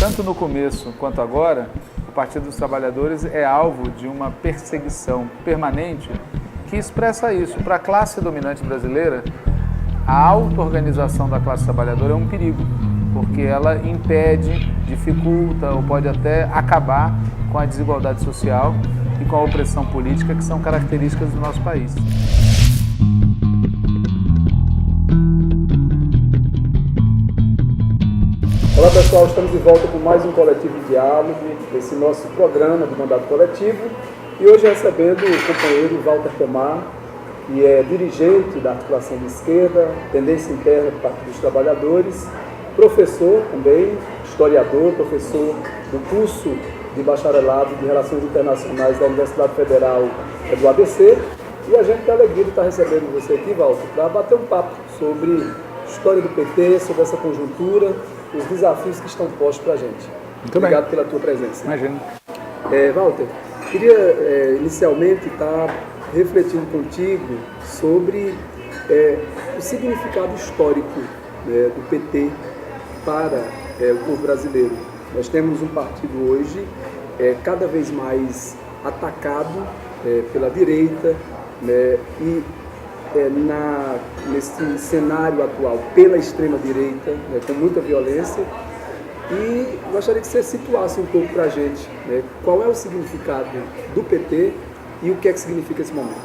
Tanto no começo quanto agora, o Partido dos Trabalhadores é alvo de uma perseguição permanente que expressa isso. Para a classe dominante brasileira, a auto-organização da classe trabalhadora é um perigo, porque ela impede, dificulta ou pode até acabar com a desigualdade social e com a opressão política que são características do nosso país. Olá pessoal, estamos de volta com mais um Coletivo Diálogo, esse nosso programa de mandato coletivo, e hoje recebendo o companheiro Walter Pomar, que é dirigente da articulação de esquerda, tendência interna do Partido dos Trabalhadores, professor também, historiador, professor do curso de bacharelado de Relações Internacionais da Universidade Federal do ABC, e a gente tem a alegria de estar recebendo você aqui, Walter, para bater um papo sobre história do PT, sobre essa conjuntura, os desafios que estão postos para a gente. Muito Obrigado bem. pela tua presença. Imagina. Walter, queria inicialmente estar refletindo contigo sobre o significado histórico do PT para o povo brasileiro. Nós temos um partido hoje cada vez mais atacado pela direita, e nesse cenário atual pela extrema-direita, com muita violência, e gostaria que você situasse um pouco para a gente qual é o significado do PT e o que é que significa esse momento.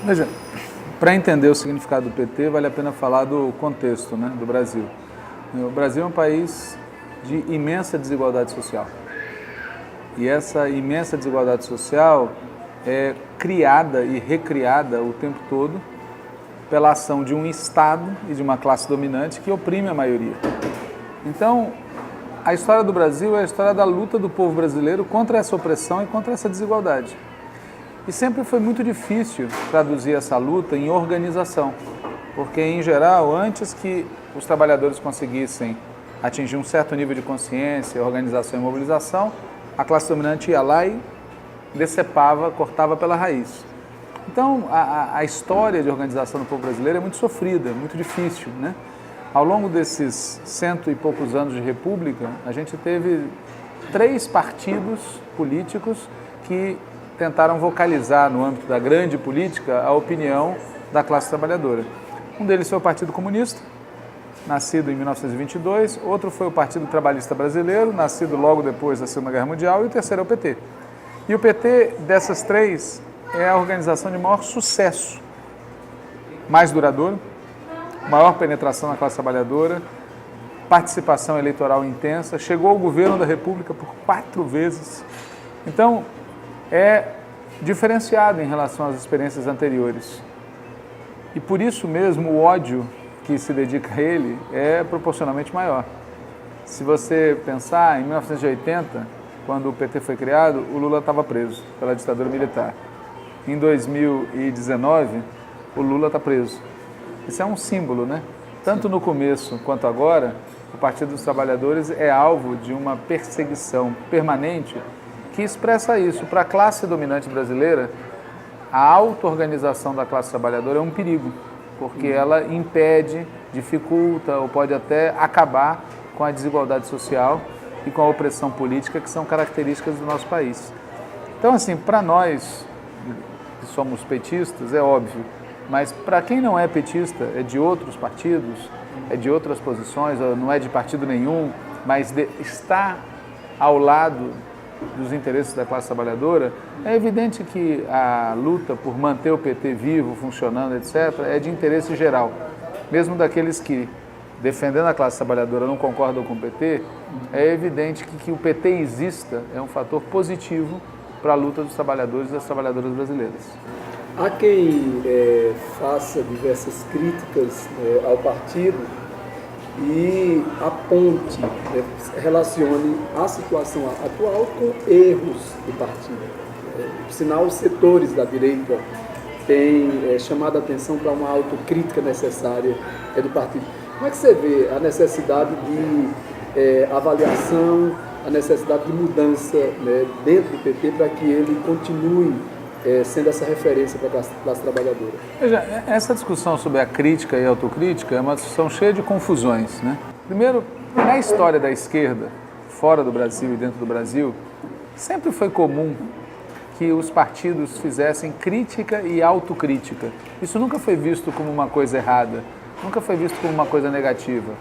Veja, para entender o significado do PT, vale a pena falar do contexto, do Brasil. O Brasil é um país de imensa desigualdade social. E essa imensa desigualdade social é criada e recriada o tempo todo pela ação de um Estado e de uma classe dominante que oprime a maioria. Então, a história do Brasil é a história da luta do povo brasileiro contra essa opressão e contra essa desigualdade. E sempre foi muito difícil traduzir essa luta em organização, porque, em geral, antes que os trabalhadores conseguissem atingir um certo nível de consciência, organização e mobilização, a classe dominante ia lá e decepava, cortava pela raiz. Então, a história de organização do povo brasileiro é muito sofrida, muito difícil, Ao longo desses 100 e poucos anos de república, a gente teve 3 partidos políticos que tentaram vocalizar no âmbito da grande política a opinião da classe trabalhadora. Um deles foi o Partido Comunista, nascido em 1922, outro foi o Partido Trabalhista Brasileiro, nascido logo depois da Segunda Guerra Mundial, e o terceiro é o PT. E o PT, dessas 3, é a organização de maior sucesso, mais duradouro, maior penetração na classe trabalhadora, participação eleitoral intensa, chegou ao governo da República por 4 vezes. Então, é diferenciado em relação às experiências anteriores. E por isso mesmo o ódio que se dedica a ele é proporcionalmente maior. Se você pensar, em 1980, quando o PT foi criado, o Lula estava preso pela ditadura militar. Em 2019, o Lula está preso. Isso é um símbolo, Tanto no começo quanto agora, o Partido dos Trabalhadores é alvo de uma perseguição permanente que expressa isso. Para a classe dominante brasileira, a auto-organização da classe trabalhadora é um perigo, porque ela impede, dificulta ou pode até acabar com a desigualdade social e com a opressão política que são características do nosso país. Então, assim, para nós que somos petistas, é óbvio, mas para quem não é petista, é de outros partidos, é de outras posições, ou não é de partido nenhum, mas está ao lado dos interesses da classe trabalhadora, é evidente que a luta por manter o PT vivo, funcionando, etc., é de interesse geral. Mesmo daqueles que, defendendo a classe trabalhadora, não concordam com o PT, é evidente que o PT exista é um fator positivo para a luta dos trabalhadores e das trabalhadoras brasileiras. Há quem faça diversas críticas ao partido e aponte, relacione a situação atual com erros do partido. Por sinal, os setores da direita têm chamado a atenção para uma autocrítica necessária do partido. Como é que você vê a necessidade de avaliação, a necessidade de mudança dentro do PT para que ele continue sendo essa referência para a classe trabalhadora? Veja, essa discussão sobre a crítica e a autocrítica é uma discussão cheia de confusões, Primeiro, na história da esquerda, fora do Brasil e dentro do Brasil, sempre foi comum que os partidos fizessem crítica e autocrítica. Isso nunca foi visto como uma coisa errada, nunca foi visto como uma coisa negativa.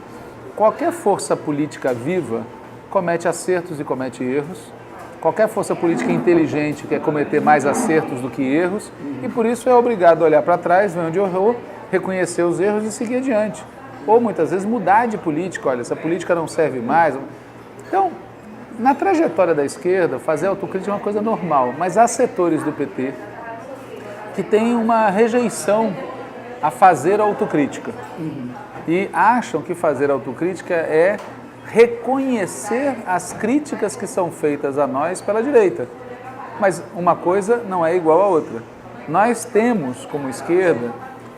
Qualquer força política viva comete acertos e comete erros. Qualquer força política inteligente quer cometer mais acertos do que erros e por isso é obrigado a olhar para trás, ver onde errou, reconhecer os erros e seguir adiante. Ou muitas vezes mudar de política, olha, essa política não serve mais. Então, na trajetória da esquerda, fazer autocrítica é uma coisa normal, mas há setores do PT que têm uma rejeição a fazer autocrítica e acham que fazer autocrítica é reconhecer as críticas que são feitas a nós pela direita. Mas uma coisa não é igual à outra. Nós temos, como esquerda,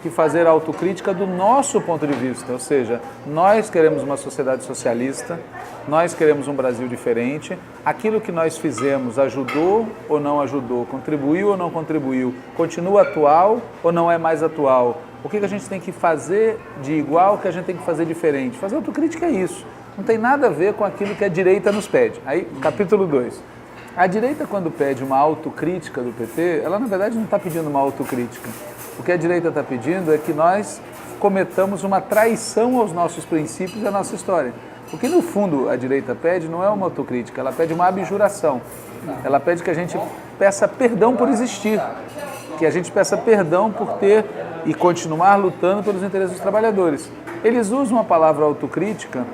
que fazer autocrítica do nosso ponto de vista, ou seja, nós queremos uma sociedade socialista, nós queremos um Brasil diferente, aquilo que nós fizemos ajudou ou não ajudou, contribuiu ou não contribuiu, continua atual ou não é mais atual, o que a gente tem que fazer de igual, o que a gente tem que fazer diferente. Fazer autocrítica é isso, não tem nada a ver com aquilo que a direita nos pede. Aí, capítulo 2. A direita, quando pede uma autocrítica do PT, ela na verdade não está pedindo uma autocrítica. O que a direita está pedindo é que nós cometamos uma traição aos nossos princípios e à nossa história. O que no fundo a direita pede não é uma autocrítica, ela pede uma abjuração. Ela pede que a gente peça perdão por existir, que a gente peça perdão por ter e continuar lutando pelos interesses dos trabalhadores. Eles usam a palavra autocrítica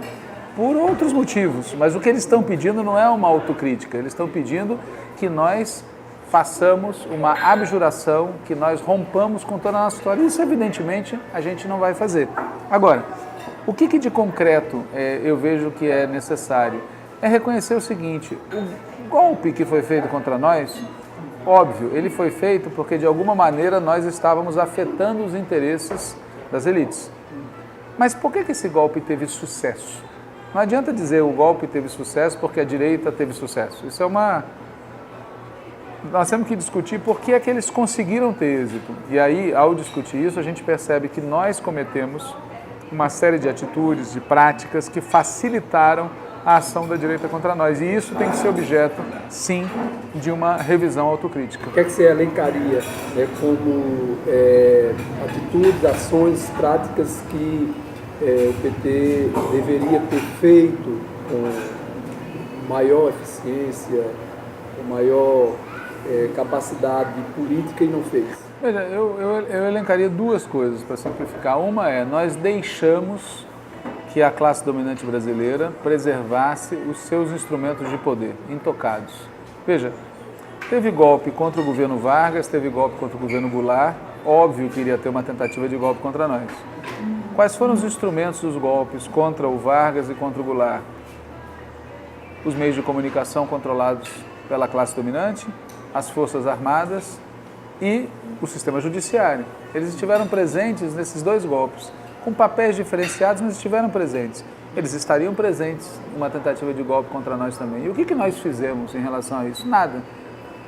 por outros motivos, mas o que eles estão pedindo não é uma autocrítica, eles estão pedindo que nós façamos uma abjuração, que nós rompamos com toda a nossa história. Isso, evidentemente, a gente não vai fazer. Agora, o que de concreto eu vejo que é necessário? É reconhecer o seguinte, o golpe que foi feito contra nós, óbvio, ele foi feito porque, de alguma maneira, nós estávamos afetando os interesses das elites. Mas por que esse golpe teve sucesso? Não adianta dizer o golpe teve sucesso porque a direita teve sucesso. Isso é uma... Nós temos que discutir por que é que eles conseguiram ter êxito. E aí, ao discutir isso, a gente percebe que nós cometemos uma série de atitudes, de práticas que facilitaram a ação da direita contra nós. E isso tem que ser objeto, sim, de uma revisão autocrítica. O que é que você elencaria como atitudes, ações, práticas que o PT deveria ter feito com maior eficiência, com maior capacidade política e não fez? Veja, eu elencaria duas coisas para simplificar. Uma é, nós deixamos que a classe dominante brasileira preservasse os seus instrumentos de poder, intocados. Veja, teve golpe contra o governo Vargas, teve golpe contra o governo Goulart, óbvio que iria ter uma tentativa de golpe contra nós. Quais foram os instrumentos dos golpes contra o Vargas e contra o Goulart? Os meios de comunicação controlados pela classe dominante, as Forças Armadas e o sistema judiciário. Eles estiveram presentes nesses dois golpes, com papéis diferenciados, mas estiveram presentes. Eles estariam presentes numa tentativa de golpe contra nós também. E o que nós fizemos em relação a isso? Nada.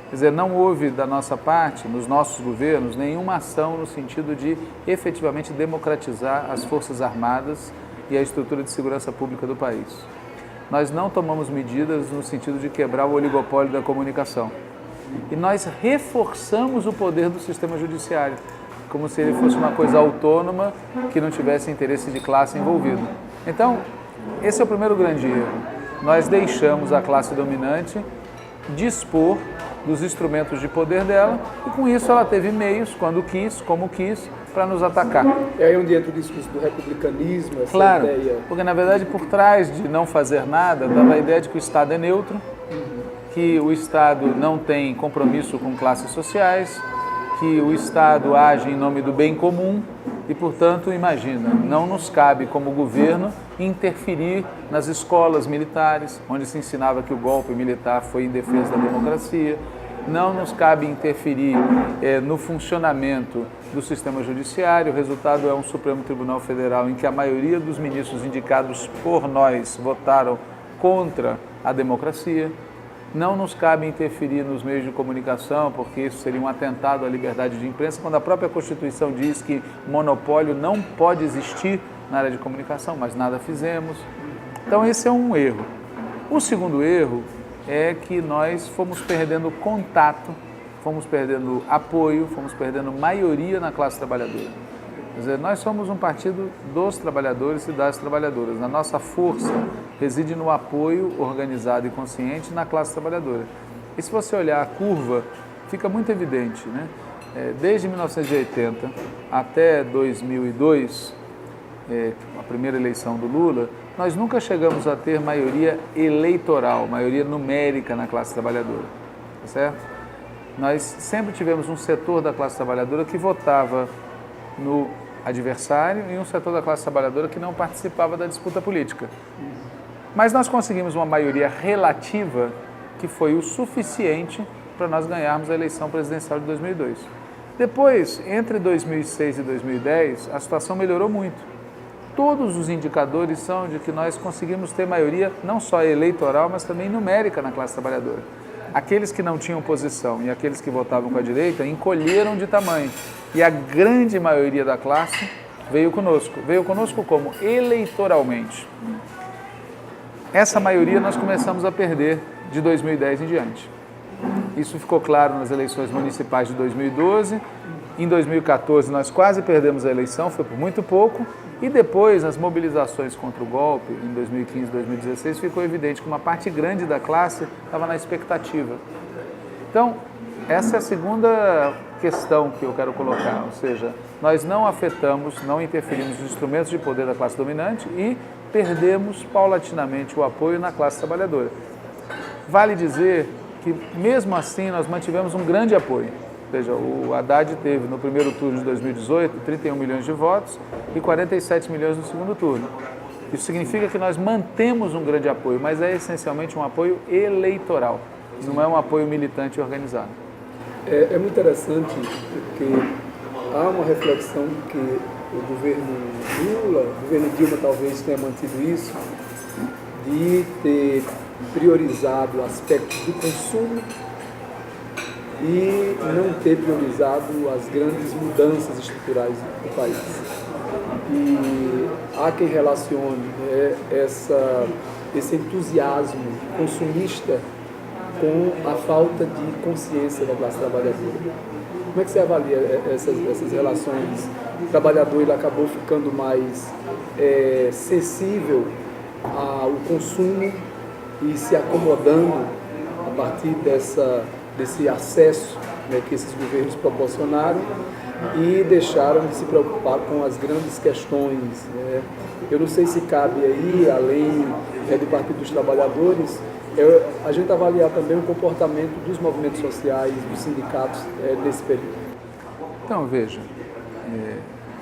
Quer dizer, não houve da nossa parte, nos nossos governos, nenhuma ação no sentido de efetivamente democratizar as Forças Armadas e a estrutura de segurança pública do país. Nós não tomamos medidas no sentido de quebrar o oligopólio da comunicação. E nós reforçamos o poder do sistema judiciário, como se ele fosse uma coisa autônoma que não tivesse interesse de classe envolvido. Então, esse é o primeiro grande erro. Nós deixamos a classe dominante dispor dos instrumentos de poder dela e com isso ela teve meios, quando quis, como quis, para nos atacar. É aí onde entra o discurso do republicanismo, essa claro, ideia... porque na verdade por trás de não fazer nada, dava a ideia de que o Estado é neutro, que o Estado não tem compromisso com classes sociais, que o Estado age em nome do bem comum e, portanto, imagina, não nos cabe como governo interferir nas escolas militares, onde se ensinava que o golpe militar foi em defesa da democracia, não nos cabe interferir no funcionamento do sistema judiciário. O resultado é um Supremo Tribunal Federal em que a maioria dos ministros indicados por nós votaram contra a democracia. Não nos cabe interferir nos meios de comunicação, porque isso seria um atentado à liberdade de imprensa, quando a própria Constituição diz que monopólio não pode existir na área de comunicação, mas nada fizemos. Então esse é um erro. O segundo erro é que nós fomos perdendo contato, fomos perdendo apoio, fomos perdendo maioria na classe trabalhadora. Quer dizer, nós somos um partido dos trabalhadores e das trabalhadoras. A nossa força reside no apoio organizado e consciente na classe trabalhadora. E se você olhar a curva, fica muito evidente, né? Desde 1980 até 2002, a primeira eleição do Lula, nós nunca chegamos a ter maioria eleitoral, maioria numérica na classe trabalhadora, tá certo? Nós sempre tivemos um setor da classe trabalhadora que votava no adversário e um setor da classe trabalhadora que não participava da disputa política. Mas nós conseguimos uma maioria relativa que foi o suficiente para nós ganharmos a eleição presidencial de 2002. Depois, entre 2006 e 2010, a situação melhorou muito. Todos os indicadores são de que nós conseguimos ter maioria não só eleitoral, mas também numérica na classe trabalhadora. Aqueles que não tinham posição e aqueles que votavam com a direita encolheram de tamanho. E a grande maioria da classe veio conosco. Veio conosco como? Eleitoralmente. Essa maioria nós começamos a perder de 2010 em diante. Isso ficou claro nas eleições municipais de 2012. Em 2014 nós quase perdemos a eleição, foi por muito pouco. E depois, nas mobilizações contra o golpe, em 2015 e 2016, ficou evidente que uma parte grande da classe estava na expectativa. Então, essa é a segunda questão que eu quero colocar, ou seja, nós não afetamos, não interferimos nos instrumentos de poder da classe dominante e perdemos paulatinamente o apoio na classe trabalhadora. Vale dizer que, mesmo assim, nós mantivemos um grande apoio. Ou seja, o Haddad teve no primeiro turno de 2018 31 milhões de votos e 47 milhões no segundo turno. Isso significa que nós mantemos um grande apoio, mas é essencialmente um apoio eleitoral, não é um apoio militante organizado. É muito interessante porque há uma reflexão que o governo Lula, o governo Dilma talvez tenha mantido isso, de ter priorizado aspectos do consumo e não ter priorizado as grandes mudanças estruturais do país. E há quem relacione esse entusiasmo consumista com a falta de consciência da classe trabalhadora. Como é que você avalia essas relações? O trabalhador ele acabou ficando mais sensível ao consumo e se acomodando a partir desse acesso, né, que esses governos proporcionaram e deixaram de se preocupar com as grandes questões. Né? Eu não sei se cabe aí, além do Partido dos Trabalhadores, a gente avaliar também o comportamento dos movimentos sociais, dos sindicatos nesse período. Então, veja,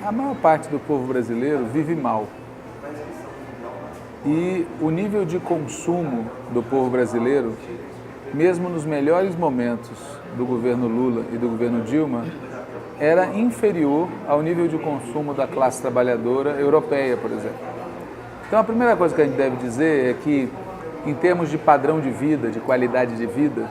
a maior parte do povo brasileiro vive mal. E o nível de consumo do povo brasileiro, mesmo nos melhores momentos do governo Lula e do governo Dilma, era inferior ao nível de consumo da classe trabalhadora europeia, por exemplo. Então, a primeira coisa que a gente deve dizer é que, em termos de padrão de vida, de qualidade de vida,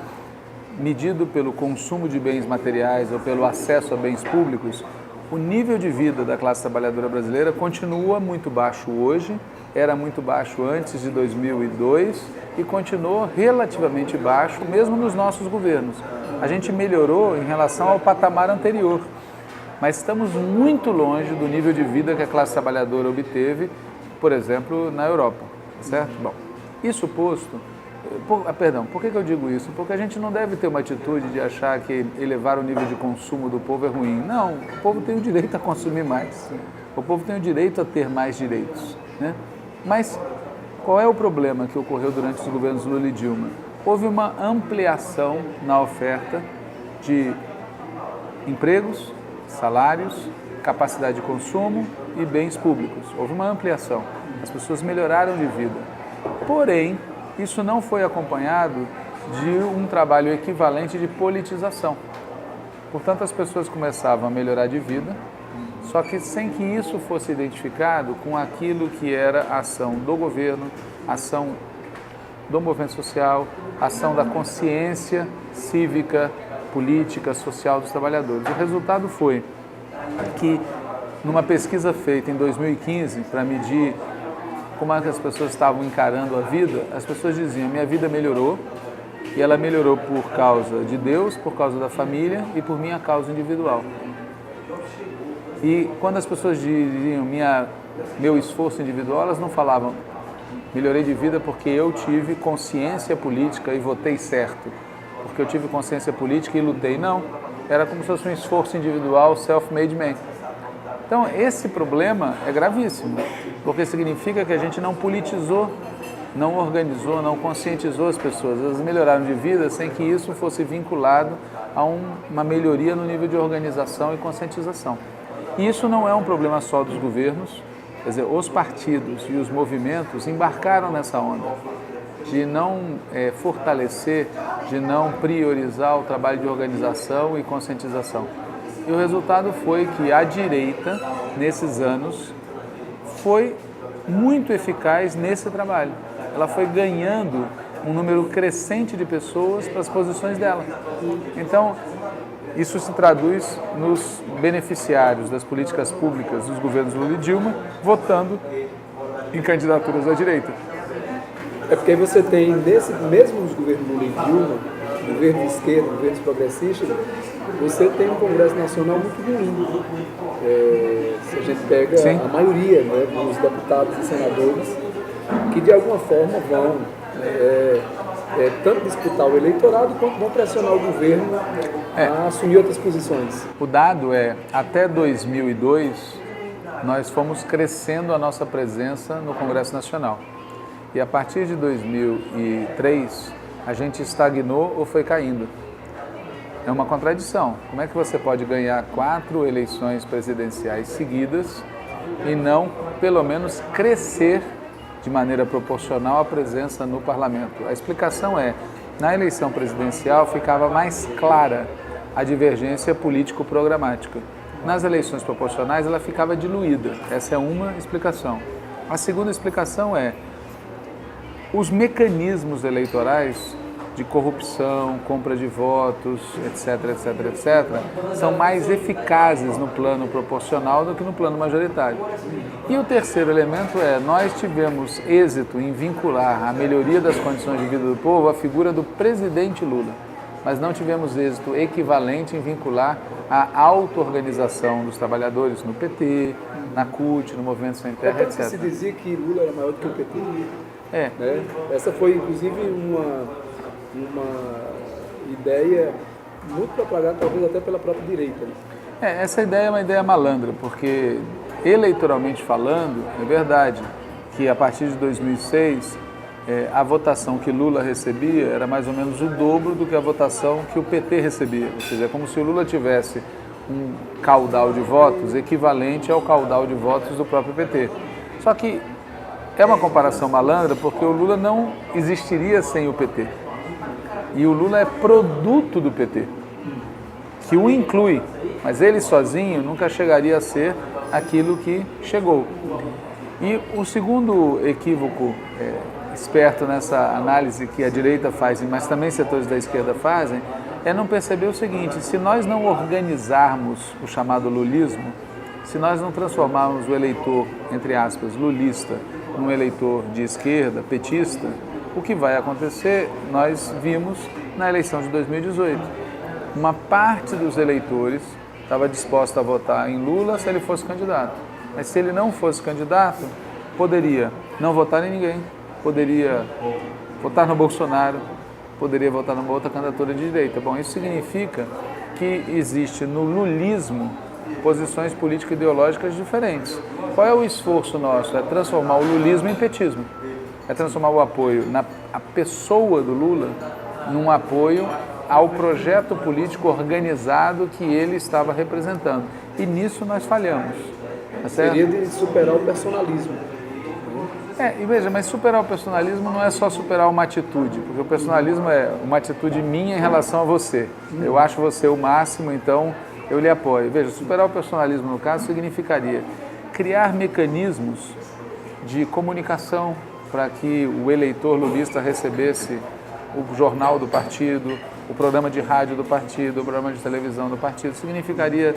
medido pelo consumo de bens materiais ou pelo acesso a bens públicos, o nível de vida da classe trabalhadora brasileira continua muito baixo hoje, era muito baixo antes de 2002 e continuou relativamente baixo mesmo nos nossos governos. A gente melhorou em relação ao patamar anterior, mas estamos muito longe do nível de vida que a classe trabalhadora obteve, por exemplo, na Europa, certo? Bom, isso posto, por que eu digo isso? Porque a gente não deve ter uma atitude de achar que elevar o nível de consumo do povo é ruim. Não, o povo tem o direito a consumir mais, o povo tem o direito a ter mais direitos, né? Mas qual é o problema que ocorreu durante os governos Lula e Dilma? Houve uma ampliação na oferta de empregos, salários, capacidade de consumo e bens públicos. Houve uma ampliação. As pessoas melhoraram de vida. Porém, isso não foi acompanhado de um trabalho equivalente de politização. Portanto, as pessoas começavam a melhorar de vida, só que sem que isso fosse identificado com aquilo que era a ação do governo, a ação do movimento social, a ação da consciência cívica, política, social dos trabalhadores. O resultado foi que, numa pesquisa feita em 2015 para medir como é que as pessoas estavam encarando a vida, as pessoas diziam, minha vida melhorou, e ela melhorou por causa de Deus, por causa da família e por minha causa individual. E quando as pessoas diziam meu esforço individual, elas não falavam, melhorei de vida porque eu tive consciência política e votei certo, porque eu tive consciência política e lutei. Não, era como se fosse um esforço individual, self-made man. Então, esse problema é gravíssimo, porque significa que a gente não politizou, não organizou, não conscientizou as pessoas. Elas melhoraram de vida sem que isso fosse vinculado a uma melhoria no nível de organização e conscientização. E isso não é um problema só dos governos, quer dizer, os partidos e os movimentos embarcaram nessa onda de não fortalecer, de não priorizar o trabalho de organização e conscientização. E o resultado foi que a direita, nesses anos, foi muito eficaz nesse trabalho. Ela foi ganhando um número crescente de pessoas para as posições dela. Então, isso se traduz nos beneficiários das políticas públicas dos governos Lula e Dilma votando em candidaturas à direita. É porque você tem, mesmo nos governos Lula e Dilma, governo de esquerda, governos progressistas, você tem um Congresso Nacional muito ruim. Se a gente pega Sim. a maioria, né, dos deputados e senadores, que de alguma forma vão tanto disputar o eleitorado quanto vão pressionar o governo a assumir outras posições. O dado é, até 2002, nós fomos crescendo a nossa presença no Congresso Nacional. E a partir de 2003, a gente estagnou ou foi caindo. É uma contradição. Como é que você pode ganhar 4 eleições presidenciais seguidas e não, pelo menos, crescer de maneira proporcional a presença no parlamento? A explicação é, na eleição presidencial ficava mais clara a divergência político-programática. Nas eleições proporcionais ela ficava diluída. Essa é uma explicação. A segunda explicação é, os mecanismos eleitorais de corrupção, compra de votos, etc., etc., etc., são mais eficazes no plano proporcional do que no plano majoritário. E o terceiro elemento é, nós tivemos êxito em vincular a melhoria das condições de vida do povo à figura do presidente Lula, mas não tivemos êxito equivalente em vincular a auto-organização dos trabalhadores no PT, na CUT, no Movimento Sem Terra, etc. Se dizia que Lula era maior do que o PT. É. Né? Essa foi, inclusive, uma ideia muito propagada, talvez até pela própria direita. Né? Essa ideia é uma ideia malandra, porque eleitoralmente falando, é verdade que a partir de 2006, a votação que Lula recebia era mais ou menos o dobro do que a votação que o PT recebia. Ou seja, é como se o Lula tivesse um caudal de votos equivalente ao caudal de votos do próprio PT. Só que é uma comparação malandra porque o Lula não existiria sem o PT. E o Lula é produto do PT, que o inclui, mas ele sozinho nunca chegaria a ser aquilo que chegou. E o segundo equívoco esperto nessa análise que a direita faz, mas também setores da esquerda fazem, é não perceber o seguinte, se nós não organizarmos o chamado lulismo, se nós não transformarmos o eleitor, entre aspas, lulista, num eleitor de esquerda, petista, o que vai acontecer, nós vimos na eleição de 2018. Uma parte dos eleitores estava disposta a votar em Lula se ele fosse candidato. Mas se ele não fosse candidato, poderia não votar em ninguém, poderia votar no Bolsonaro, poderia votar numa outra candidatura de direita. Bom, isso significa que existe no lulismo posições político-ideológicas diferentes. Qual é o esforço nosso? É transformar o lulismo em petismo. É transformar o apoio na pessoa do Lula num apoio ao projeto político organizado que ele estava representando. E nisso nós falhamos. Tá certo? Seria de superar o personalismo. E veja, mas superar o personalismo não é só superar uma atitude, porque o personalismo é uma atitude minha em relação a você. Eu acho você o máximo, então eu lhe apoio. Veja, superar o personalismo, no caso, significaria criar mecanismos de comunicação para que o eleitor lulista recebesse o jornal do partido, o programa de rádio do partido, o programa de televisão do partido. Significaria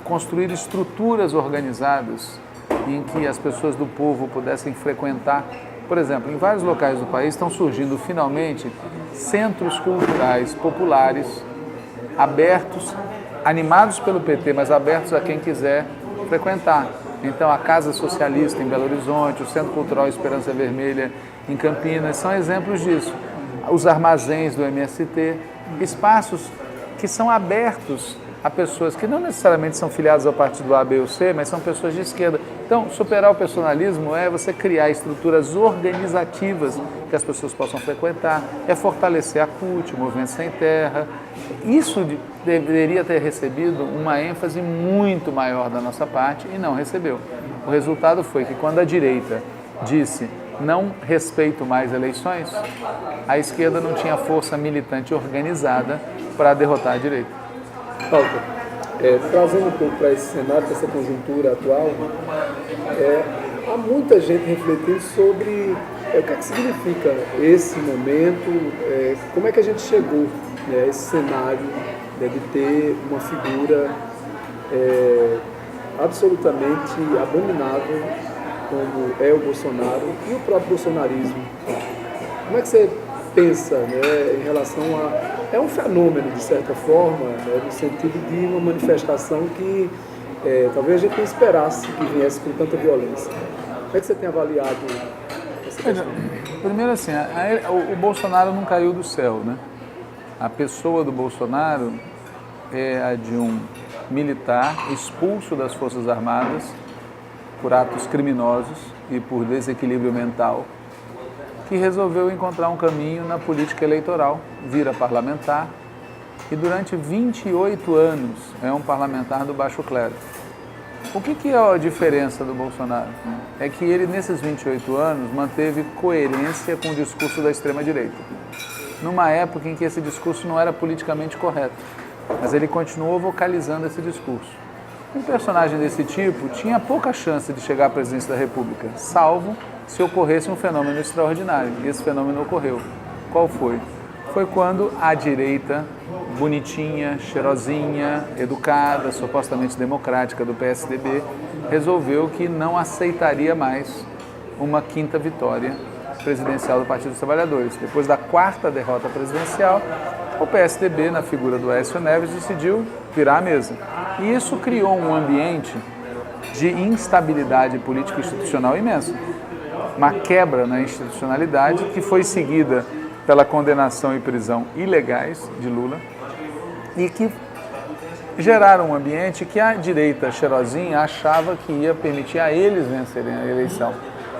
construir estruturas organizadas em que as pessoas do povo pudessem frequentar. Por exemplo, em vários locais do país estão surgindo finalmente centros culturais populares, abertos, animados pelo PT, mas abertos a quem quiser frequentar. Então, a Casa Socialista em Belo Horizonte, o Centro Cultural Esperança Vermelha em Campinas, são exemplos disso. Os armazéns do MST, espaços que são abertos a pessoas que não necessariamente são filiadas ao partido A, B ou C, mas são pessoas de esquerda. Então, superar o personalismo é você criar estruturas organizativas que as pessoas possam frequentar, é fortalecer a CUT, o Movimento Sem Terra. Isso deveria ter recebido uma ênfase muito maior da nossa parte e não recebeu. O resultado foi que quando a direita disse não respeito mais eleições, a esquerda não tinha força militante organizada para derrotar a direita. Walter, trazendo um pouco para esse cenário, para essa conjuntura atual, há muita gente refletindo sobre o que é que significa esse momento, como é que a gente chegou a esse cenário de ter uma figura absolutamente abominável como é o Bolsonaro e o próprio bolsonarismo. Como é que você pensa, em relação a... É um fenômeno, de certa forma, no sentido de uma manifestação que talvez a gente não esperasse que viesse com tanta violência. Como é que você tem avaliado essa questão? Primeiro assim, o Bolsonaro não caiu do céu, né? A pessoa do Bolsonaro é a de um militar expulso das Forças Armadas por atos criminosos e por desequilíbrio mental, que resolveu encontrar um caminho na política eleitoral, vira parlamentar e durante 28 anos é um parlamentar do baixo clero. O que é a diferença do Bolsonaro? É que ele, nesses 28 anos, manteve coerência com o discurso da extrema-direita, numa época em que esse discurso não era politicamente correto, mas ele continuou vocalizando esse discurso. Um personagem desse tipo tinha pouca chance de chegar à presidência da República, salvo se ocorresse um fenômeno extraordinário. E esse fenômeno ocorreu. Qual foi? Foi quando a direita, bonitinha, cheirosinha, educada, supostamente democrática do PSDB, resolveu que não aceitaria mais uma quinta vitória presidencial do Partido dos Trabalhadores. Depois da quarta derrota presidencial, o PSDB, na figura do Aécio Neves, decidiu virar a mesa. E isso criou um ambiente de instabilidade política e institucional imensa. Uma quebra na institucionalidade que foi seguida pela condenação e prisão ilegais de Lula e que geraram um ambiente que a direita cheirosinha achava que ia permitir a eles vencerem a eleição.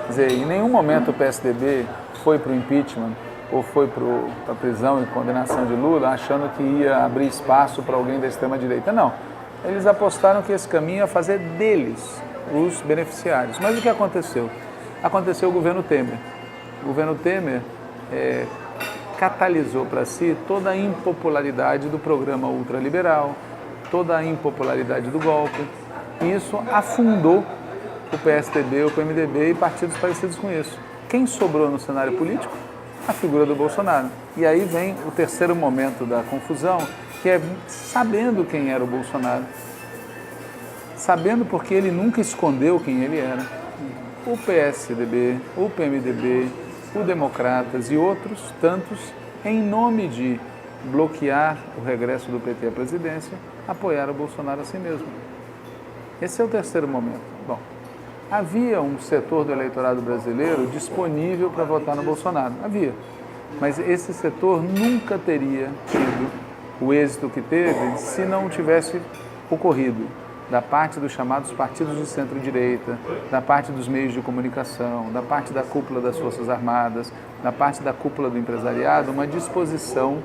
Quer dizer, em nenhum momento o PSDB foi para o impeachment ou foi para a prisão e condenação de Lula achando que ia abrir espaço para alguém da extrema-direita. Não. Eles apostaram que esse caminho ia fazer deles os beneficiários. Mas o que aconteceu? Aconteceu o governo Temer. O governo Temer catalisou para si toda a impopularidade do programa ultraliberal, toda a impopularidade do golpe. E isso afundou o PSDB, o PMDB e partidos parecidos com isso. Quem sobrou no cenário político? A figura do Bolsonaro. E aí vem o terceiro momento da confusão, que é sabendo quem era o Bolsonaro, sabendo porque ele nunca escondeu quem ele era. O PSDB, o PMDB, o Democratas e outros tantos, em nome de bloquear o regresso do PT à presidência, apoiaram o Bolsonaro a si mesmo. Esse é o terceiro momento. Bom, havia um setor do eleitorado brasileiro disponível para votar no Bolsonaro. Havia. Mas esse setor nunca teria tido o êxito que teve se não tivesse ocorrido da parte dos chamados partidos de centro-direita, da parte dos meios de comunicação, da parte da cúpula das Forças Armadas, da parte da cúpula do empresariado, uma disposição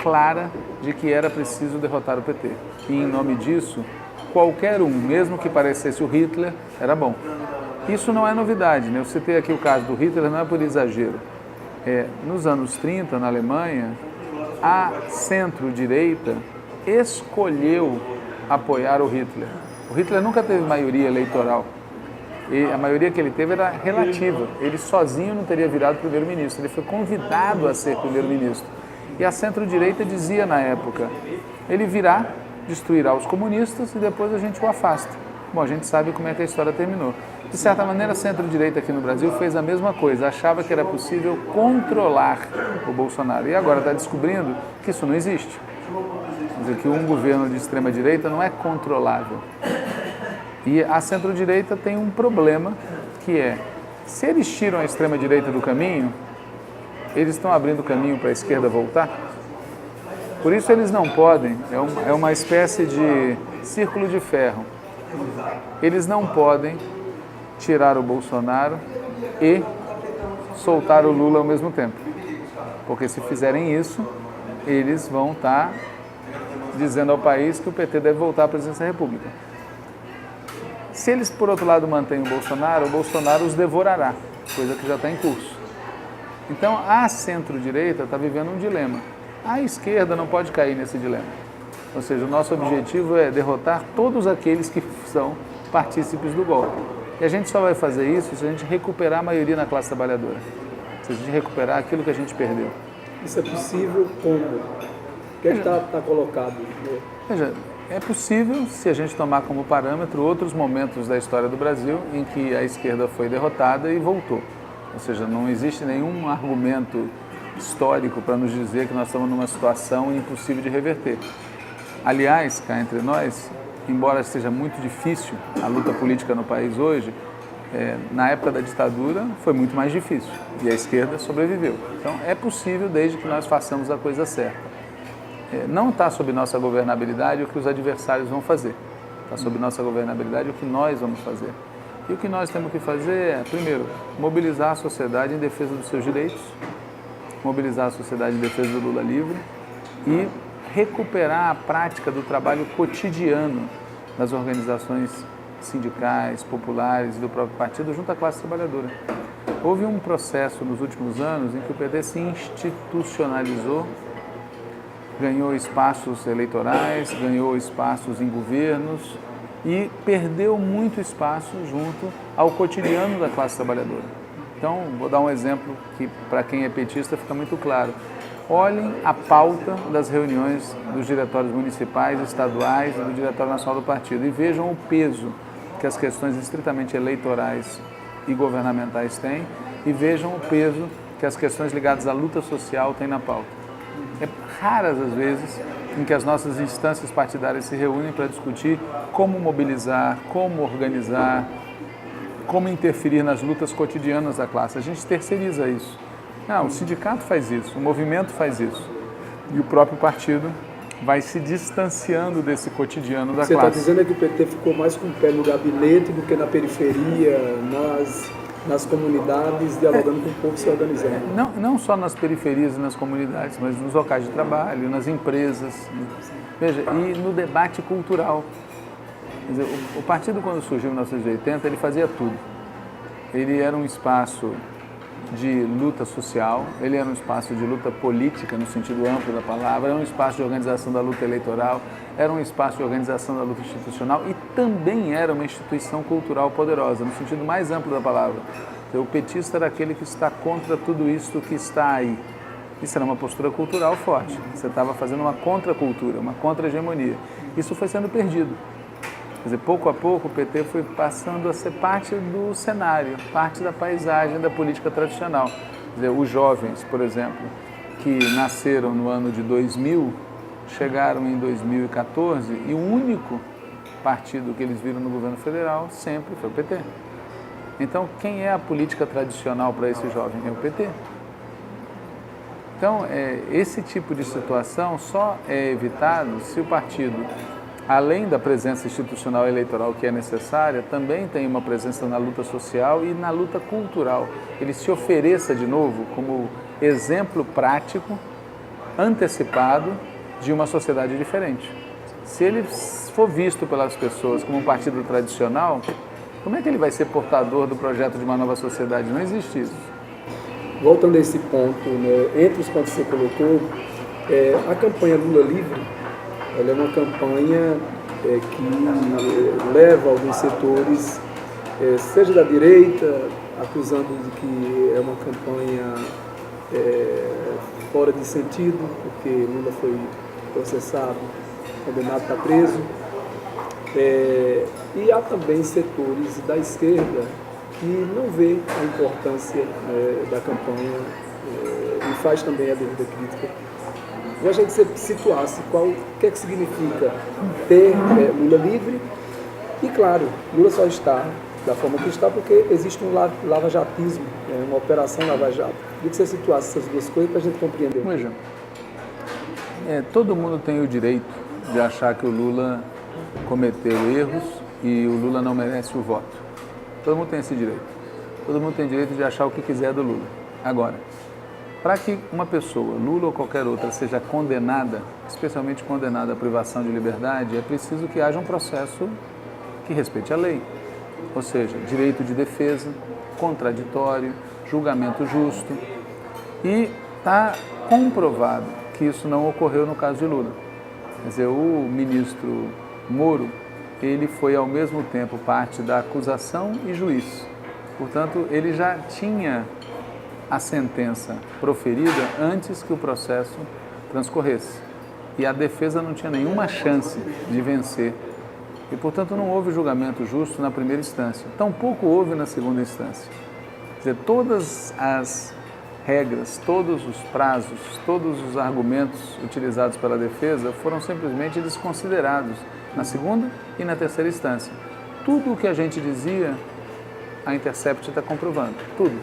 clara de que era preciso derrotar o PT. E, em nome disso, qualquer um, mesmo que parecesse o Hitler, era bom. Isso não é novidade, né? Eu citei aqui o caso do Hitler, não é por exagero. Nos anos 30, na Alemanha, a centro-direita escolheu apoiar o Hitler. O Hitler nunca teve maioria eleitoral. E a maioria que ele teve era relativa. Ele sozinho não teria virado primeiro-ministro. Ele foi convidado a ser primeiro-ministro. E a centro-direita dizia na época, ele virá, destruirá os comunistas e depois a gente o afasta. Bom, a gente sabe como é que a história terminou. De certa maneira, a centro-direita aqui no Brasil fez a mesma coisa, achava que era possível controlar o Bolsonaro. E agora está descobrindo que isso não existe. Quer dizer, que um governo de extrema-direita não é controlável. E a centro-direita tem um problema, que é, se eles tiram a extrema-direita do caminho, eles estão abrindo o caminho para a esquerda voltar. Por isso eles não podem, é uma espécie de círculo de ferro. Eles não podem tirar o Bolsonaro e soltar o Lula ao mesmo tempo. Porque se fizerem isso, eles vão estar dizendo ao país que o PT deve voltar à presidência da República. Se eles, por outro lado, mantêm o Bolsonaro os devorará, coisa que já está em curso. Então, a centro-direita está vivendo um dilema. A esquerda não pode cair nesse dilema. Ou seja, o nosso objetivo é derrotar todos aqueles que são partícipes do golpe. E a gente só vai fazer isso se a gente recuperar a maioria na classe trabalhadora. Se a gente recuperar aquilo que a gente perdeu. Isso é possível como? O que está colocado? Veja, é possível se a gente tomar como parâmetro outros momentos da história do Brasil em que a esquerda foi derrotada e voltou. Ou seja, não existe nenhum argumento histórico para nos dizer que nós estamos numa situação impossível de reverter. Aliás, cá entre nós, embora seja muito difícil a luta política no país hoje, na época da ditadura foi muito mais difícil e a esquerda sobreviveu. Então é possível desde que nós façamos a coisa certa. Não está sob nossa governabilidade o que os adversários vão fazer. Está sob nossa governabilidade o que nós vamos fazer. E o que nós temos que fazer é, primeiro, mobilizar a sociedade em defesa dos seus direitos, mobilizar a sociedade em defesa do Lula livre e recuperar a prática do trabalho cotidiano das organizações sindicais, populares e do próprio partido junto à classe trabalhadora. Houve um processo nos últimos anos em que o PT se institucionalizou, ganhou espaços eleitorais, ganhou espaços em governos e perdeu muito espaço junto ao cotidiano da classe trabalhadora. Então, vou dar um exemplo que para quem é petista fica muito claro. Olhem a pauta das reuniões dos diretórios municipais, estaduais e do Diretório Nacional do Partido e vejam o peso que as questões estritamente eleitorais e governamentais têm e vejam o peso que as questões ligadas à luta social têm na pauta. É raras as vezes em que as nossas instâncias partidárias se reúnem para discutir como mobilizar, como organizar, como interferir nas lutas cotidianas da classe. A gente terceiriza isso. Não, o sindicato faz isso, o movimento faz isso. E o próprio partido vai se distanciando desse cotidiano da classe. Você está dizendo é que o PT ficou mais com o pé no gabinete do que na periferia, nas comunidades, dialogando com o povo, se organizando. Não só nas periferias e nas comunidades, mas nos locais de trabalho, nas empresas. Veja, e no debate cultural. Quer dizer, o partido, quando surgiu em 1980, ele fazia tudo. Ele era um espaço de luta social, ele era um espaço de luta política, no sentido amplo da palavra, era um espaço de organização da luta eleitoral, era um espaço de organização da luta institucional e também era uma instituição cultural poderosa, no sentido mais amplo da palavra. Então, o petista era aquele que está contra tudo isso que está aí. Isso era uma postura cultural forte. Você estava fazendo uma contracultura, uma contra-hegemonia. Isso foi sendo perdido. Quer dizer, pouco a pouco o PT foi passando a ser parte do cenário, parte da paisagem da política tradicional. Quer dizer, os jovens, por exemplo, que nasceram no ano de 2000, chegaram em 2014 e o único partido que eles viram no governo federal sempre foi o PT. Então, quem é a política tradicional para esse jovem? É o PT. Então, esse tipo de situação só é evitado se o partido, além da presença institucional e eleitoral que é necessária, também tem uma presença na luta social e na luta cultural. Ele se ofereça de novo como exemplo prático, antecipado, de uma sociedade diferente. Se ele for visto pelas pessoas como um partido tradicional, como é que ele vai ser portador do projeto de uma nova sociedade? Não existe isso. Voltando a esse ponto, né, entre os pontos que você colocou, a campanha Lula Livre, ela é uma campanha que leva alguns setores, seja da direita, acusando de que é uma campanha fora de sentido, porque Lula foi processado, condenado, está preso. E há também setores da esquerda que não vê a importância da campanha e faz também a devida crítica. Gostaria que você situasse o que é que significa ter Lula livre e, claro, Lula só está da forma que está porque existe um lavajatismo, uma operação lava-jato. Queria que você situasse essas duas coisas para a gente compreender. Veja, todo mundo tem o direito de achar que o Lula cometeu erros e o Lula não merece o voto. Todo mundo tem esse direito. Todo mundo tem direito de achar o que quiser do Lula. Agora, para que uma pessoa, Lula ou qualquer outra, seja condenada, especialmente condenada à privação de liberdade, é preciso que haja um processo que respeite a lei. Ou seja, direito de defesa, contraditório, julgamento justo. E está comprovado que isso não ocorreu no caso de Lula. Quer dizer, o ministro Moro, ele foi ao mesmo tempo parte da acusação e juiz. Portanto, ele já tinha a sentença proferida antes que o processo transcorresse. E a defesa não tinha nenhuma chance de vencer. E, portanto, não houve julgamento justo na primeira instância. Tampouco houve na segunda instância. Quer dizer, todas as regras, todos os prazos, todos os argumentos utilizados pela defesa foram simplesmente desconsiderados na segunda e na terceira instância. Tudo o que a gente dizia, a Intercept está comprovando. Tudo.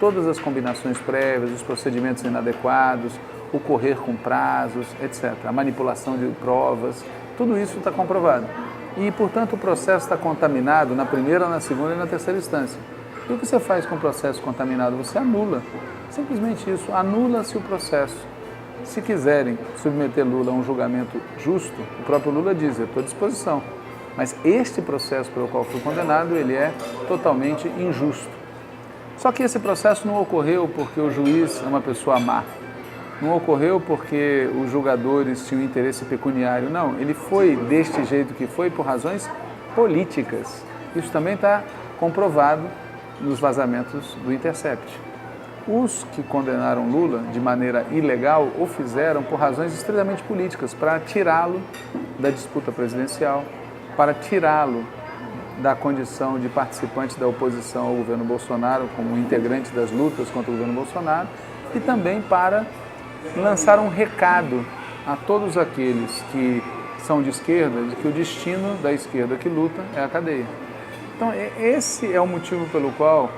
Todas as combinações prévias, os procedimentos inadequados, o correr com prazos, etc. A manipulação de provas, tudo isso está comprovado. E, portanto, o processo está contaminado na primeira, na segunda e na terceira instância. E o que você faz com o processo contaminado? Você anula. Simplesmente isso. Anula-se o processo. Se quiserem submeter Lula a um julgamento justo, o próprio Lula diz, eu estou à disposição. Mas este processo pelo qual fui condenado, ele é totalmente injusto. Só que esse processo não ocorreu porque o juiz é uma pessoa má. Não ocorreu porque os julgadores tinham interesse pecuniário. Não, ele foi deste jeito que foi por razões políticas. Isso também está comprovado nos vazamentos do Intercept. Os que condenaram Lula de maneira ilegal o fizeram por razões estritamente políticas, para tirá-lo da disputa presidencial, para tirá-lo da condição de participante da oposição ao governo Bolsonaro, como integrante das lutas contra o governo Bolsonaro, e também para lançar um recado a todos aqueles que são de esquerda, de que o destino da esquerda que luta é a cadeia. Então, esse é o motivo pelo qual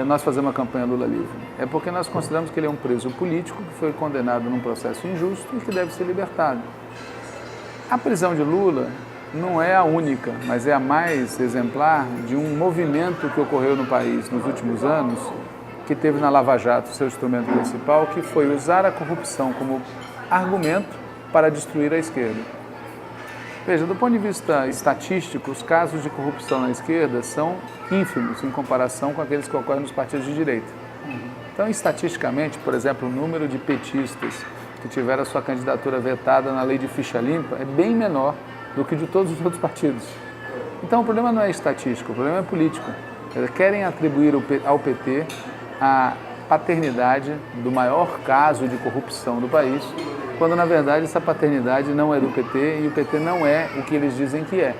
nós fazemos a campanha Lula Livre. É porque nós consideramos que ele é um preso político que foi condenado num processo injusto e que deve ser libertado. A prisão de Lula não é a única, mas é a mais exemplar de um movimento que ocorreu no país nos últimos anos, que teve na Lava Jato seu instrumento principal, que foi usar a corrupção como argumento para destruir a esquerda. Veja, do ponto de vista estatístico, os casos de corrupção na esquerda são ínfimos em comparação com aqueles que ocorrem nos partidos de direita. Então, estatisticamente, por exemplo, o número de petistas que tiveram a sua candidatura vetada na lei de ficha limpa é bem menor do que de todos os outros partidos. Então, o problema não é estatístico, o problema é político. Eles querem atribuir ao PT a paternidade do maior caso de corrupção do país, quando na verdade essa paternidade não é do PT e o PT não é o que eles dizem que é.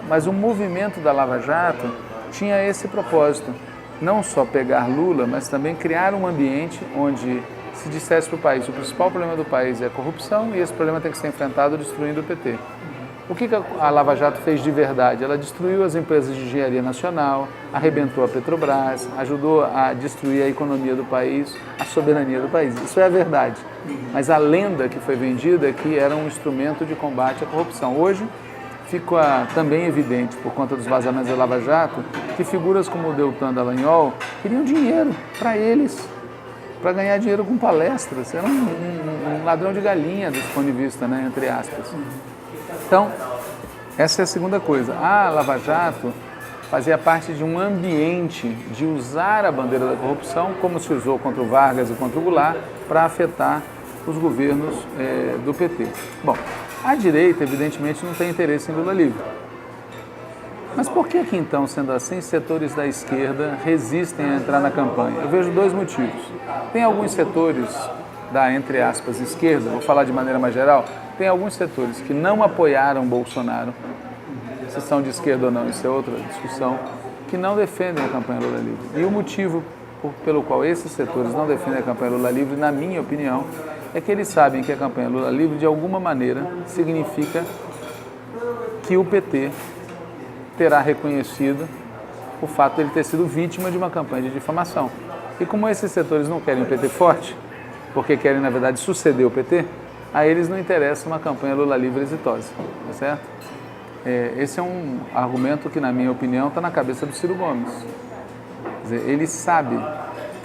Mas o movimento da Lava Jato tinha esse propósito, não só pegar Lula, mas também criar um ambiente onde se dissesse para o país, o principal problema do país é a corrupção e esse problema tem que ser enfrentado destruindo o PT. O que a Lava Jato fez de verdade? Ela destruiu as empresas de engenharia nacional, arrebentou a Petrobras, ajudou a destruir a economia do país, a soberania do país. Isso é a verdade. Mas a lenda que foi vendida é que era um instrumento de combate à corrupção. Hoje, fica também evidente, por conta dos vazamentos da Lava Jato, que figuras como o Deltan Dallagnol queriam dinheiro para eles, para ganhar dinheiro com palestras. Era um ladrão de galinha, desse ponto de vista, né, entre aspas. Então, essa é a segunda coisa. A Lava Jato fazia parte de um ambiente de usar a bandeira da corrupção, como se usou contra o Vargas e contra o Goulart, para afetar os governos do PT. Bom, a direita, evidentemente, não tem interesse em Lula livre. Mas por que então, sendo assim, setores da esquerda resistem a entrar na campanha? Eu vejo dois motivos. Tem alguns setores da, entre aspas, esquerda, vou falar de maneira mais geral, tem alguns setores que não apoiaram Bolsonaro, se são de esquerda ou não, isso é outra discussão, que não defendem a campanha Lula Livre. E o motivo pelo qual esses setores não defendem a campanha Lula Livre, na minha opinião, é que eles sabem que a campanha Lula Livre, de alguma maneira, significa que o PT terá reconhecido o fato de ele ter sido vítima de uma campanha de difamação. E como esses setores não querem o PT forte, porque querem, na verdade, suceder o PT, a eles não interessa uma campanha Lula Livre exitosa, tá certo? Esse é um argumento que, na minha opinião, está na cabeça do Ciro Gomes. Quer dizer, ele sabe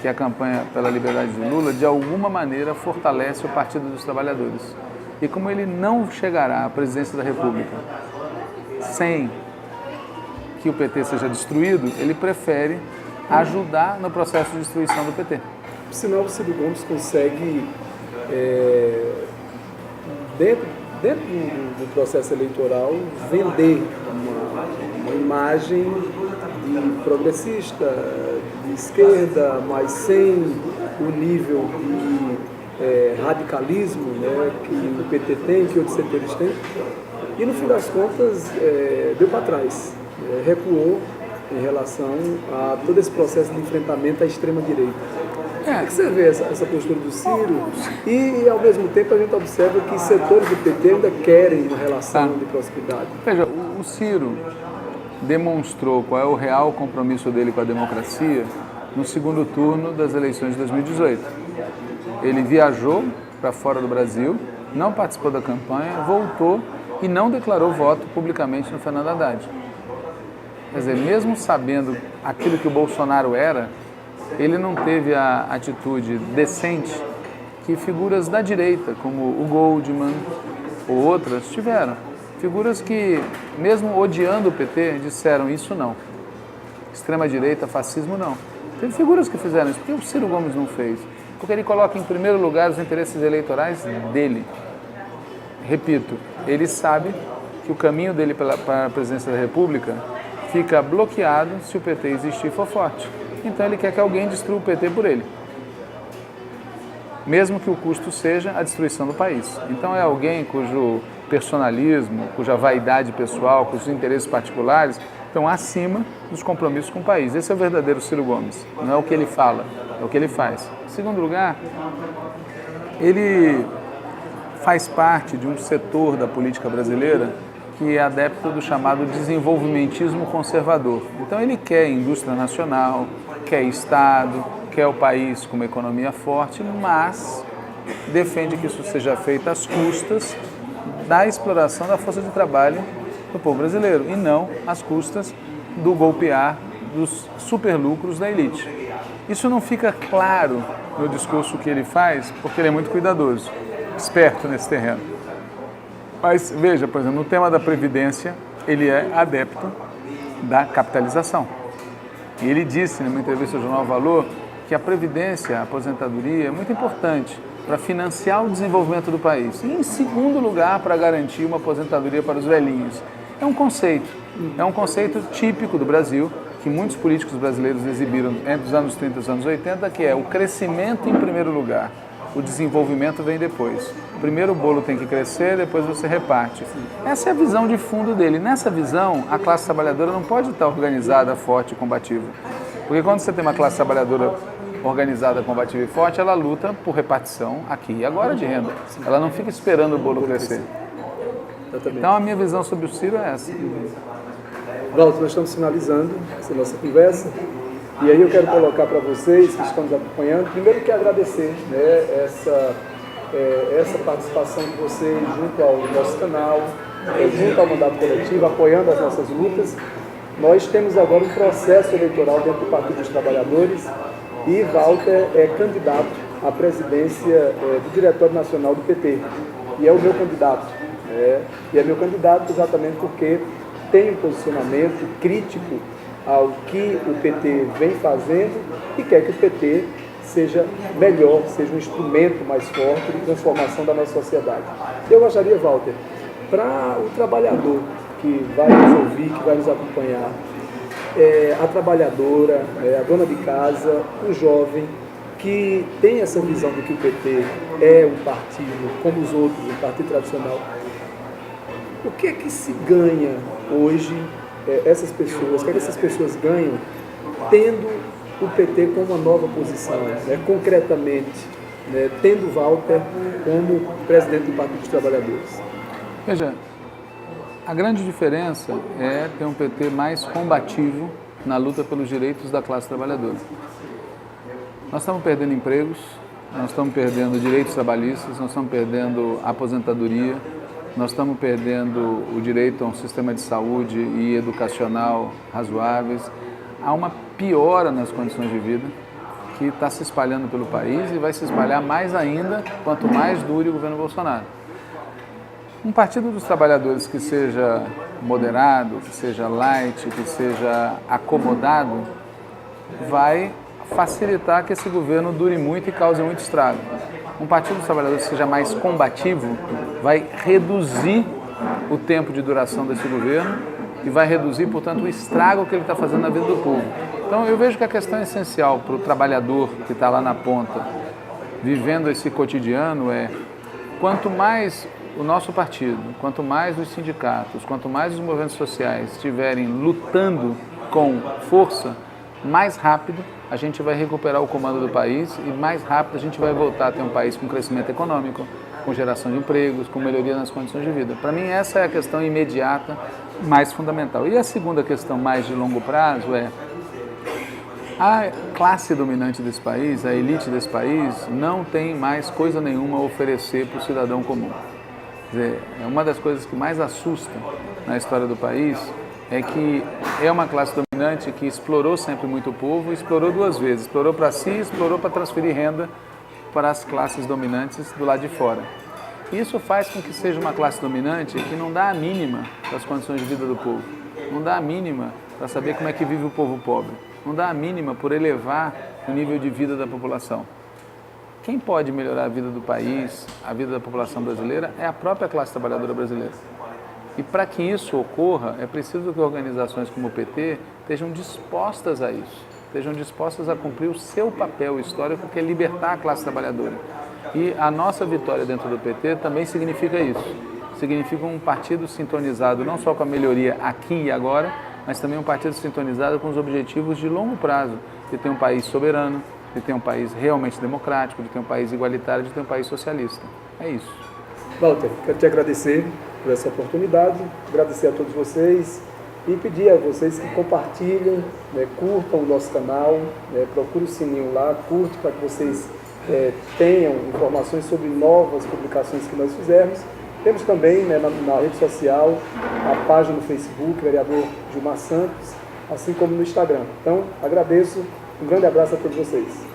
que a campanha pela liberdade de Lula, de alguma maneira, fortalece o Partido dos Trabalhadores. E como ele não chegará à presidência da República sem que o PT seja destruído, ele prefere ajudar no processo de destruição do PT. Por sinal, o Ciro Gomes consegue, dentro do processo eleitoral, vender uma imagem de progressista, de esquerda, mas sem o nível de radicalismo, né, que o PT tem, que outros setores têm. E, no fim das contas, deu para trás, recuou em relação a todo esse processo de enfrentamento à extrema-direita. Como é que você vê essa postura do Ciro? E, ao mesmo tempo, a gente observa que setores do PT ainda querem uma relação de proximidade. Veja, o Ciro demonstrou qual é o real compromisso dele com a democracia no segundo turno das eleições de 2018. Ele viajou para fora do Brasil, não participou da campanha, voltou e não declarou voto publicamente no Fernando Haddad. Quer dizer, mesmo sabendo aquilo que o Bolsonaro era, ele não teve a atitude decente que figuras da direita, como o Goldman ou outras, tiveram. Figuras que, mesmo odiando o PT, disseram isso não. Extrema-direita, fascismo não. Teve figuras que fizeram isso. Por que o Ciro Gomes não fez? Porque ele coloca em primeiro lugar os interesses eleitorais dele. Repito, ele sabe que o caminho dele para a presidência da República fica bloqueado se o PT existir e for forte. Então ele quer que alguém destrua o PT por ele. Mesmo que o custo seja a destruição do país. Então é alguém cujo personalismo, cuja vaidade pessoal, cujos interesses particulares estão acima dos compromissos com o país. Esse é o verdadeiro Ciro Gomes. Não é o que ele fala, é o que ele faz. Em segundo lugar, ele faz parte de um setor da política brasileira que é adepto do chamado desenvolvimentismo conservador. Então ele quer indústria nacional, quer Estado, quer o país com uma economia forte, mas defende que isso seja feito às custas da exploração da força de trabalho do povo brasileiro e não às custas do golpear dos superlucros da elite. Isso não fica claro no discurso que ele faz, porque ele é muito cuidadoso, esperto nesse terreno. Mas veja, por exemplo, no tema da Previdência, ele é adepto da capitalização. E ele disse, numa entrevista ao Jornal Valor, que a Previdência, a aposentadoria, é muito importante para financiar o desenvolvimento do país. E, em segundo lugar, para garantir uma aposentadoria para os velhinhos. É um conceito típico do Brasil, que muitos políticos brasileiros exibiram entre os anos 30 e os anos 80, que é o crescimento em primeiro lugar. O desenvolvimento vem depois. Primeiro o bolo tem que crescer, depois você reparte. Essa é a visão de fundo dele. Nessa visão, a classe trabalhadora não pode estar organizada, forte e combativa. Porque quando você tem uma classe trabalhadora organizada, combativa e forte, ela luta por repartição aqui e agora de renda. Ela não fica esperando o bolo crescer. Então a minha visão sobre o Ciro é essa. Walter, nós estamos finalizando essa nossa conversa. E aí eu quero colocar para vocês que estão nos acompanhando, primeiro que agradecer, né, essa participação de vocês junto ao nosso canal, junto ao mandato coletivo, apoiando as nossas lutas. Nós temos agora um processo eleitoral dentro do Partido dos Trabalhadores e Walter é candidato à presidência do Diretório Nacional do PT. E é o meu candidato. E é meu candidato exatamente porque tem um posicionamento crítico ao que o PT vem fazendo e quer que o PT seja melhor, seja um instrumento mais forte de transformação da nossa sociedade. Eu gostaria, Walter, para o trabalhador que vai nos ouvir, que vai nos acompanhar, a trabalhadora, a dona de casa, o jovem, que tem essa visão de que o PT é um partido, como os outros, um partido tradicional, O que é que se ganha hoje, essas pessoas, o que é que essas pessoas ganham tendo o PT como uma nova posição, né, concretamente, né, tendo Walter como presidente do Partido dos Trabalhadores? Veja, a grande diferença é ter um PT mais combativo na luta pelos direitos da classe trabalhadora. Nós estamos perdendo empregos, nós estamos perdendo direitos trabalhistas, nós estamos perdendo aposentadoria, nós estamos perdendo o direito a um sistema de saúde e educacional razoáveis. Há uma piora nas condições de vida que está se espalhando pelo país e vai se espalhar mais ainda quanto mais dure o governo Bolsonaro. Um partido dos trabalhadores que seja moderado, que seja light, que seja acomodado, vai facilitar que esse governo dure muito e cause muito estrago. Um partido dos trabalhadores que seja mais combativo vai reduzir o tempo de duração desse governo e vai reduzir, portanto, o estrago que ele está fazendo na vida do povo. Então, eu vejo que a questão essencial para o trabalhador que está lá na ponta, vivendo esse cotidiano, é quanto mais o nosso partido, quanto mais os sindicatos, quanto mais os movimentos sociais estiverem lutando com força, mais rápido a gente vai recuperar o comando do país e mais rápido a gente vai voltar a ter um país com crescimento econômico, com geração de empregos, com melhoria nas condições de vida. Para mim, essa é a questão imediata, mais fundamental. E a segunda questão, mais de longo prazo, é a classe dominante desse país, a elite desse país, não tem mais coisa nenhuma a oferecer para o cidadão comum. Quer dizer, é uma das coisas que mais assusta na história do país é que é uma classe dominante que explorou sempre muito o povo, explorou duas vezes, explorou para si, explorou para transferir renda para as classes dominantes do lado de fora. Isso faz com que seja uma classe dominante que não dá a mínima para as condições de vida do povo, não dá a mínima para saber como é que vive o povo pobre, não dá a mínima por elevar o nível de vida da população. Quem pode melhorar a vida do país, a vida da população brasileira, é a própria classe trabalhadora brasileira. E para que isso ocorra, é preciso que organizações como o PT estejam dispostas a isso, estejam dispostas a cumprir o seu papel histórico, que é libertar a classe trabalhadora. E a nossa vitória dentro do PT também significa isso. Significa um partido sintonizado não só com a melhoria aqui e agora, mas também um partido sintonizado com os objetivos de longo prazo, de ter um país soberano, de ter um país realmente democrático, de ter um país igualitário, de ter um país socialista. É isso. Walter, quero te agradecer por essa oportunidade, agradecer a todos vocês e pedir a vocês que compartilhem, né, curtam o nosso canal, né, procure o sininho lá, curte para que vocês tenham informações sobre novas publicações que nós fizermos. Temos também, né, na rede social a página no Facebook, vereador Gilmar Santos, assim como no Instagram. Então, agradeço, um grande abraço a todos vocês.